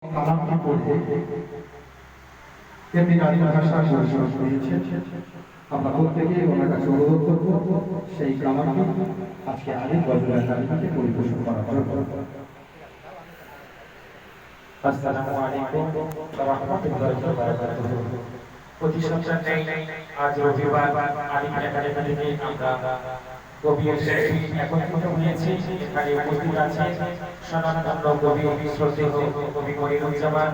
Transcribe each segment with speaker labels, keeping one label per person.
Speaker 1: কালামটি পড়ে তেমনি নারী ভাষা পরিবেশন করেছেন। আমরা প্রত্যেকে ওনার কাছে অনুরোধ করব সেই কালামটি আজকে আরেক গজলের তালিকাতে পরিবেশন করার জন্য।
Speaker 2: আসসালামু আলাইকুম ওয়া রাহমাতুল্লাহি ওয়া বারাকাতুহু। প্রতি সপ্তাহে আজ রবিবার আলিম একাডেমি থেকে আমরা কবি ও শিল্পী একত্রিত হয়েছি। এখানে উপস্থিত আছেন স্বনামধন্য কবি শ্রদ্ধেয় কবি মনিরুজ্জামান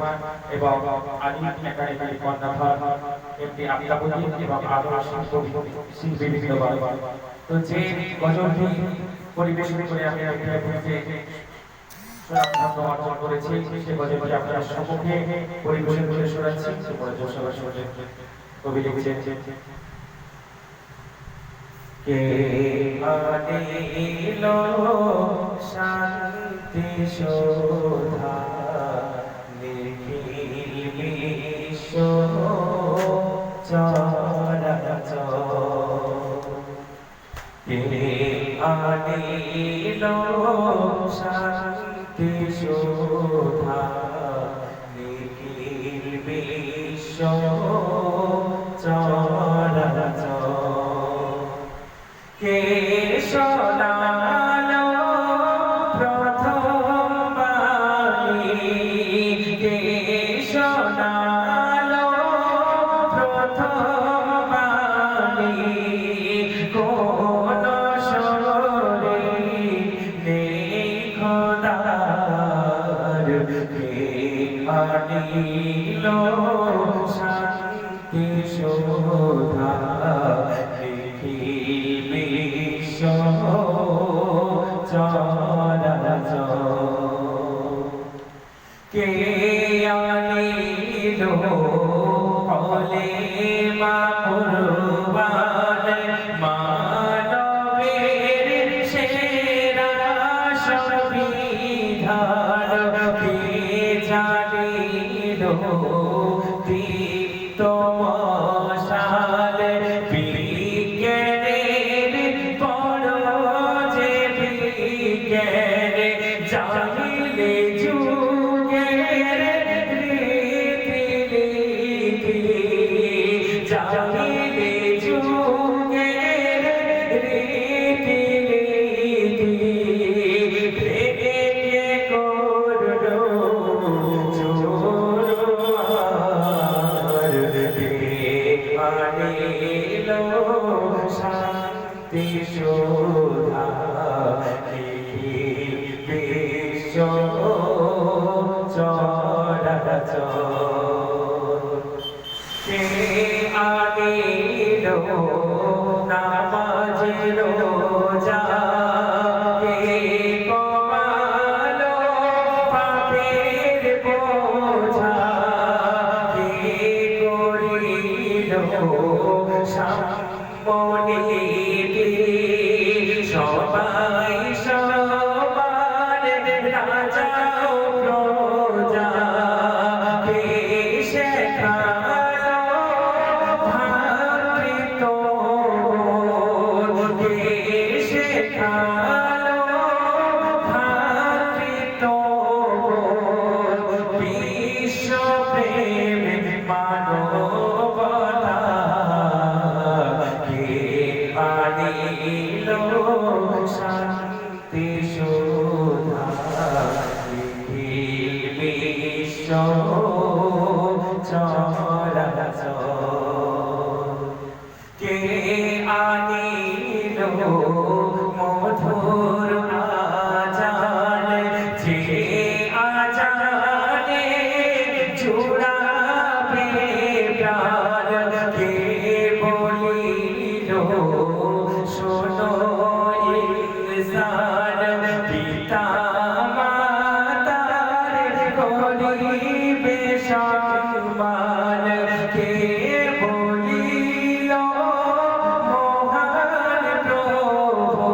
Speaker 2: এবং আলিম একাডেমির কর্ণধার এমডি আফতাবুদ্দিন এবং আদর্শ কবি শিল্পী বৃন্দগণ। তো যে গজলটি পরিবেশন করে আমি আপনাদেরকে সুনামধন্য অর্জন করেছি সে গজলটি আপনারা সম্মুখে পরিবেশন করে শোনাচ্ছি। কবি লিখেছেন, কে আনিলো শান্তি শোধা নিখিল বিশ্ব চরাচর, কে আনিলো শান্তি শোধা নিখিল বিশ্ব চরাচর, কে শোনালো প্রথম বাণী, কে শোনালো প্রথম বাণী, কোন শরীরে নেই খোদার, কে আনিলো শান্তি শোধা নিখিল বিশ্ব চরাচর, কে আনিলো কলেমা কুরবান মানবের সেরা সংবিধান, কে জানিলো দীপ্ত মশাল বিজ্ঞানের বড় যে বিজ্ঞান, জানিলে যুগের রীতিনীতি, জানিলে যুগের রীতিনীতি, ভেঙে কে করলো জোয়ার, কে আনিলো শান্তি শোধা নিখিল বিশ্ব চরাচর, কে আনিলো নামাজ রোজা, কে কমালো পাপের বোঝা, কে করিলো সাম্যনীতি, সবাই সমান রাজা ও প্রজা, কে শেখালো ভ্রাতৃত্ববোধ, কে শেখালো ভ্রাতৃত্ববোধ, বিশ্বপ্রেম মানবতা, কে আনিলো শান্তি শোধা নিখিল বিশ্ব চরাচর, কে আনিলো মধুর আজান, যে আজানে জুড়াবে প্রাণ, কে বলিলো শোনো ইনসান, পিতা মাতার করিবে সম্মান, কে বলিল মহান প্রভু,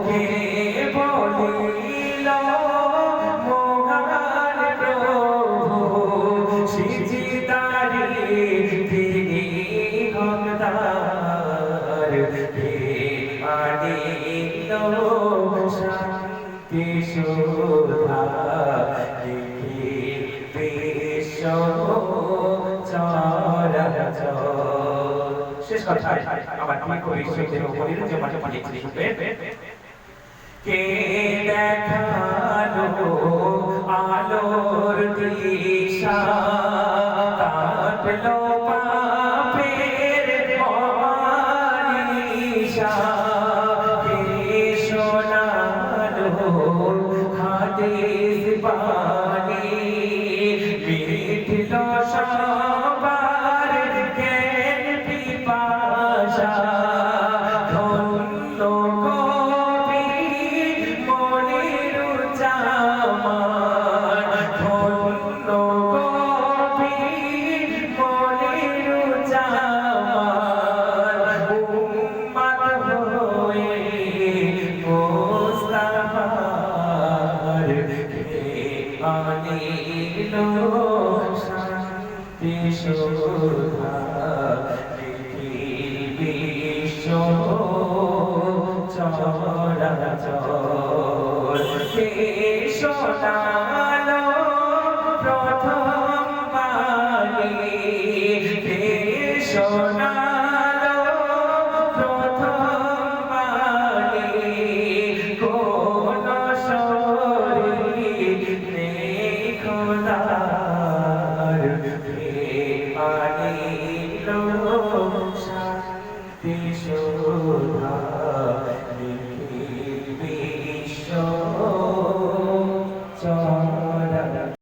Speaker 2: কে বলিল মহান প্রভু, সিজদারি তিনি হকদার, কে আনিলো শান্তি শোধা নিখিল চরাচর। শেষ কথা আমার প্রিয় কবি সুখদেব মনিরুজ্জামান যে মাঠে লিখেছিলেন, কে দেখালো আলোর দিশা, কাটলো পাপের অমানিশা, কে শোনালো হাদিস বাণী, মিটলো সবার জ্ঞান পিপাসা। ধন্য কবি মনিরুজ্জামান, ধন্য কবি মনিরুজ্জামান, উম্মত হয়ে মুস্তাফার আনিলো শান্তি সুধা, বিশ্ব চরাচর। কে শোনালো প্রথম বাণী, কে শোনালো প্রথম বাণী, কোন শরীর নেই খোদার, কে আনিলো